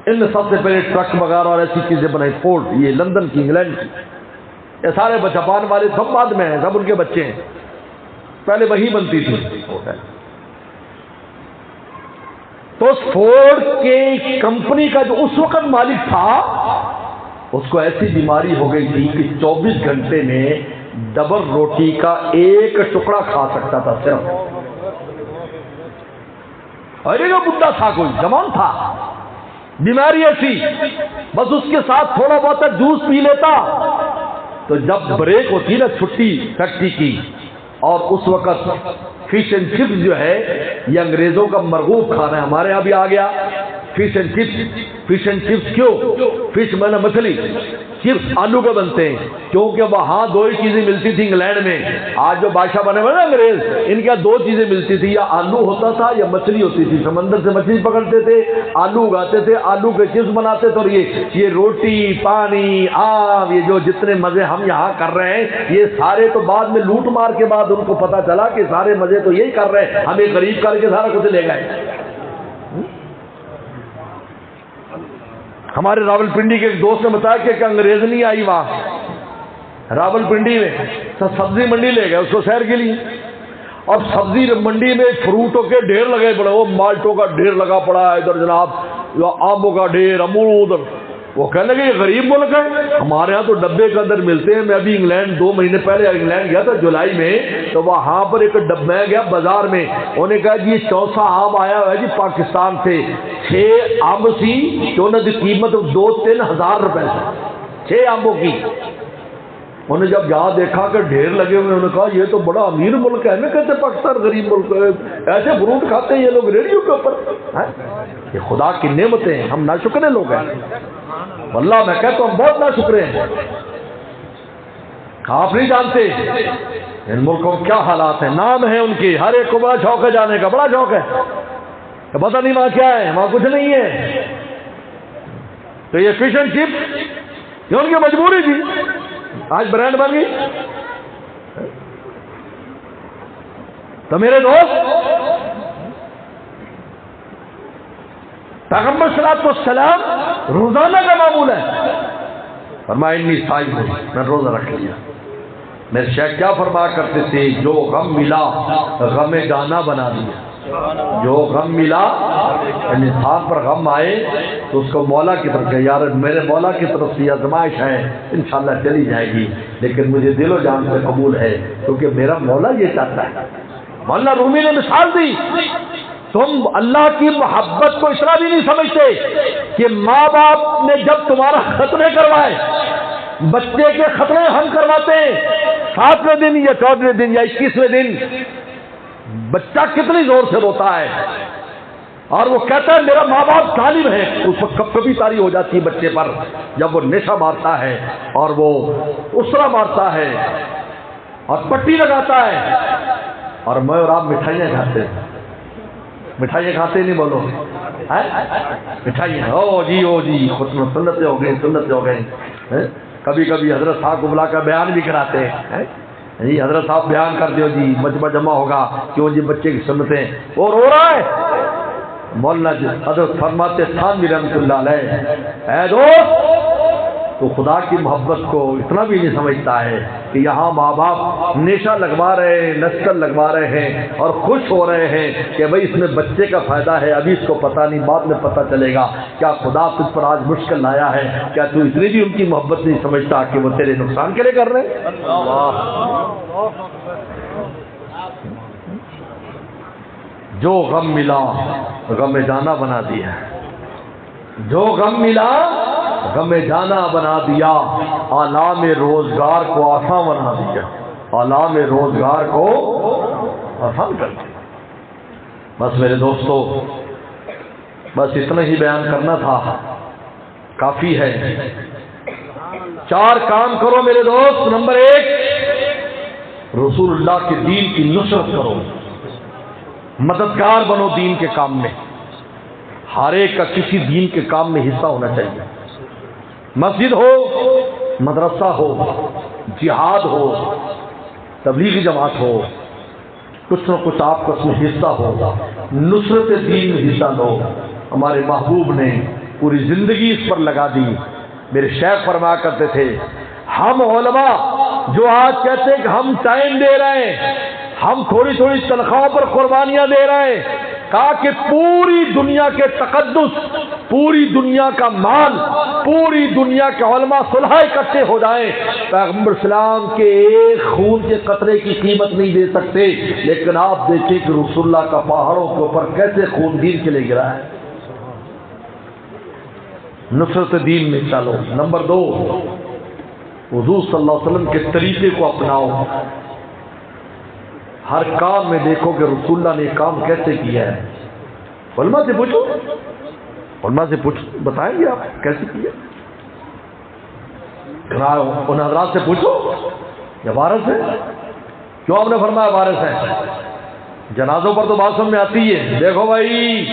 ان نے سب سے پہلے ٹرک وغیرہ اور ایسی چیزیں بنائی فورڈ، یہ لندن کی، انگلینڈ کی، یہ سارے جاپان والے سب بعد میں ہیں، سب ان کے بچے ہیں، پہلے وہی بنتی تھی۔ تو اس فورڈ کے کمپنی کا جو اس وقت مالک تھا اس کو ایسی بیماری ہو گئی تھی کہ 24 گھنٹے میں ڈبل روٹی کا ایک ٹکڑا کھا سکتا تھا صرف، اور یہ جو بڈھا تھا کوئی جوان تھا، بیماری ایسی، بس اس کے ساتھ تھوڑا بہت جوس پی لیتا، تو جب بریک ہوتی نا چھٹی فیکٹری کی، اور اس وقت فش اینڈ چپس جو ہے یہ انگریزوں کا مرغوب کھانا ہے، ہمارے یہاں بھی آ گیا fish and chips. Fish and chips کیوں؟ فش میں مچھلی، چپس آلو کے بنتے ہیں، کیونکہ وہاں دو ہی چیزیں ملتی تھی انگلینڈ میں۔ آج جو بادشاہ بنے ہوئے نا انگریز، ان کے دو چیزیں ملتی تھی، یا آلو ہوتا تھا یا مچھلی ہوتی تھی، سمندر سے مچھلی پکڑتے تھے، آلو اگاتے تھے، آلو کے چپس بناتے تھے، اور یہ روٹی پانی آم، یہ جو جتنے مزے ہم یہاں کر رہے ہیں یہ سارے تو بعد میں لوٹ مار کے بعد ان کو پتا چلا کہ سارے مزے تو یہی کر رہے ہیں، ہمیں غریب کر کے سارا کچھ لے گئے۔ ہمارے راول پنڈی کے ایک دوست نے بتایا کہ ایک انگریز نہیں آئی وہاں راول پنڈی میں، سبزی منڈی لے گئے اس کو سیر کے لیے، اب سبزی منڈی میں فروٹوں کے ڈھیر لگے پڑے، وہ مالٹوں کا ڈھیر لگا پڑا ہے ادھر جناب، آموں کا ڈھیر، امرود۔ وہ کہنے لگے یہ غریب ملک ہے، ہمارے ہاں تو ڈبے کے اندر ملتے ہیں۔ میں ابھی انگلینڈ 2 مہینے پہلے انگلینڈ گیا تھا جولائی میں، تو وہاں پر ایک میں گیا بازار میں، انہوں نے کہا جی یہ چوسا آم آیا ہوا ہے جی پاکستان سے، 6 آم سی جو انہوں کی قیمت 2-3 ہزار روپے سے، 6 آموں کی۔ انہوں نے جب یہاں دیکھا کہ ڈھیر لگے ہوئے، انہوں نے کہا یہ تو بڑا امیر ملک ہے، میں کہتے پاکستان غریب ملک ہے، ایسے فروٹ کھاتے ہیں یہ لوگ ریڈیو کے اوپر۔ یہ خدا کی نعمتیں ہیں، ہم ناشکرے لوگ ہیں، واللہ میں کہتا ہوں بہت ناشکرے ہیں۔ آپ نہیں جانتے ان ملکوں میں کیا حالات ہیں، نام ہیں ان کی، ہر ایک کو بڑا شوق ہے جانے کا، بڑا شوق ہے، پتہ نہیں وہاں کیا ہے، وہاں کچھ نہیں ہے۔ تو یہ فش اینڈ چپ یہ ان کی مجبوری تھی، آج برانڈ بن گئی۔ تو میرے دوست، پیغمبر صلی اللہ علیہ وسلم روزانہ کا معمول ہے، فرمایا انی صائم ہوں، میں روزہ رکھ لیا۔ میرے شیخ کیا فرمایا کرتے تھے، جو غم ملا غم جانا بنا دیا۔ جو غم ملا، یعنی انسان پر غم آئے تو اس کو مولا کی طرف کہ یار میرے مولا کی طرف سے آزمائش ہے، انشاءاللہ چلی جائے گی، لیکن مجھے دل و جان سے قبول ہے کیونکہ میرا مولا یہ چاہتا ہے۔ مولانا رومی نے مثال دی، تم اللہ کی محبت کو اتنا بھی نہیں سمجھتے کہ ماں باپ نے جب تمہارا ختنے کروائے، بچے کے ختنے ہم کرواتے ہیں 7ویں دن یا 14ویں دن یا 21ویں دن، بچہ کتنی زور سے روتا ہے اور وہ کہتا ہے میرا ماں باپ ظالم ہے، اس وقت کبھی تاری ہو جاتی ہے بچے پر جب وہ نشہ مارتا ہے اور وہ اسرا مارتا ہے اور پٹی لگاتا ہے، اور میں اور آپ مٹھائیاں کھاتے ہیں، مٹھائیاں کھاتے نہیں بولو، مٹھائیاں او جی سنتیں ہو گئی۔ کبھی کبھی حضرت صاحب کو بلا کر بیان بھی کراتے ہیں، جی حضرت صاحب بیان کر دیو جی، مجمع جمع ہوگا، کیوں جی بچے کی سنتیں، وہ رو رہا ہے۔ مولانا جی حضرت فرماتے تھانوی رحمۃ اللہ علیہ، اے دوست تو خدا کی محبت کو اتنا بھی نہیں سمجھتا ہے کہ یہاں ماں باپ نیشہ لگوا رہے ہیں، نسل لگوا رہے ہیں اور خوش ہو رہے ہیں کہ بھائی اس میں بچے کا فائدہ ہے، ابھی اس کو پتہ نہیں، بعد میں پتہ چلے گا۔ کیا خدا تجھ پر آج مشکل لایا ہے؟ کیا تو اتنی بھی ان کی محبت نہیں سمجھتا کہ وہ تیرے نقصان کے لیے کر رہے ہیں؟ جو غم ملا غم جانا بنا دیا، جو غم ملا غم جانا بنا دیا، آلام روزگار کو آسان بنا دیا، آلام روزگار کو آسان کر دیا۔ بس میرے دوستو، بس اتنا ہی بیان کرنا تھا، کافی ہے۔ 4 کام کرو میرے دوست۔ نمبر 1، رسول اللہ کے دین کی نصرت کرو، مددگار بنو دین کے کام میں۔ ہر ایک کا کسی دین کے کام میں حصہ ہونا چاہیے، مسجد ہو، مدرسہ ہو، جہاد ہو، تبلیغی جماعت ہو، کچھ نہ کچھ آپ کا اس میں حصہ ہو، نصرت دین میں حصہ لو۔ ہمارے محبوب نے پوری زندگی اس پر لگا دی۔ میرے شیخ فرمایا کرتے تھے، ہم علماء جو آج کہتے ہیں کہ ہم ٹائم دے رہے ہیں، ہم تھوڑی تھوڑی تنخواہ پر قربانیاں دے رہے ہیں، کہا کہ پوری دنیا کے تقدس، پوری دنیا کا مال، پوری دنیا کے علماء صلح اکٹھے ہو جائیں، پیغمبر اسلام کے ایک خون کے قطرے کی قیمت نہیں دے سکتے۔ لیکن آپ دیکھیں کہ رسول اللہ کا پہاڑوں کے اوپر کیسے خون دین کے لیے گرا ہے۔ نصرت دین میں چلو۔ نمبر 2، حضور صلی اللہ علیہ وسلم کے طریقے کو اپناؤ۔ ہر کام میں دیکھو کہ رسول اللہ نے کام کیسے کیا ہے۔ علماء سے پوچھو، علماء سے بتائیں گے آپ کیسے کیا۔ ان حضرات سے پوچھو یا وارث ہے، کیوں آپ نے فرمایا وارث ہے؟ جنازوں پر تو بات سمجھ میں آتی ہے، دیکھو بھائی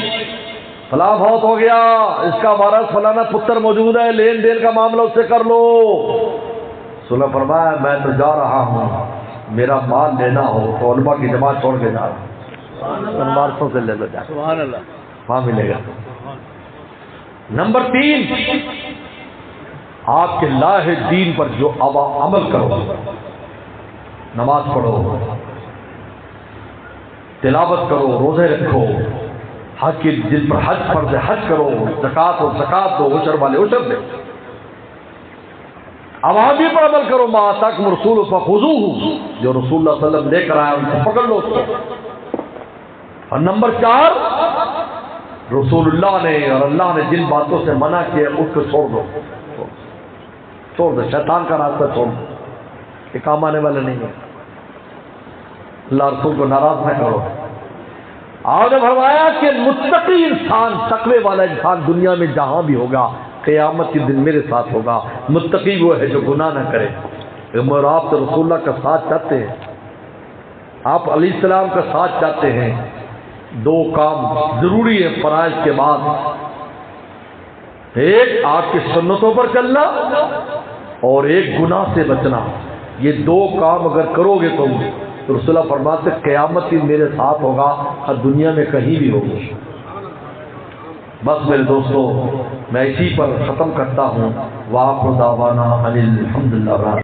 فلاں فوت ہو گیا، اس کا وارث فلانا پتر موجود ہے، لین دین کا معاملہ اس سے کر لو۔ رسول اللہ فرمایا میں تو جا رہا ہوں، میرا مال لینا ہو تو علماء کی جماعت چھوڑ کے جا رہا ہوں، وارثوں سے لے لو جا، سبحان اللہ، وہاں ملے گا۔ نمبر 3، آپ کے لاہ دین پر جو عمل کرو، نماز پڑھو، تلاوت کرو، روزے رکھو، حج کے جن پر حج فرض ہے حج کرو، زکوٰۃ ہو زکوٰۃ دو، عشر والے عشر دے، عوامی پر عمل کرو، ما آتاکم الرسول فخذوہ، جو رسول اللہ صلی اللہ علیہ وسلم لے کر آیا ان کو پکڑ لو اس کو۔ اور نمبر 4، رسول اللہ نے اور اللہ نے جن باتوں سے منع کیا اس کو چھوڑ دو، چھوڑ دو، شیطان کا راستہ چھوڑ دو، یہ کام آنے والا نہیں ہے، اللہ رسول کو ناراض نہ کرو۔ آپ نے فرمایا کہ متقی انسان، تقوی والا انسان دنیا میں جہاں بھی ہوگا قیامت کے دن میرے ساتھ ہوگا۔ متقی وہ ہے جو گناہ نہ کرے۔ اور آپ تو رسول اللہ کا ساتھ چاہتے ہیں، آپ علیہ السلام کا ساتھ چاہتے ہیں، 2 کام ضروری ہے فرائض کے بعد، ایک آپ کی سنتوں پر چلنا اور ایک گناہ سے بچنا۔ یہ 2 کام اگر کرو گے تم تو رسول اللہ فرماتے قیامت کی میرے ساتھ ہوگا، ہر دنیا میں کہیں بھی ہوگی۔ بس میرے دوستو میں اسی پر ختم کرتا ہوں۔ وآخر دعوانا ان الحمدللہ۔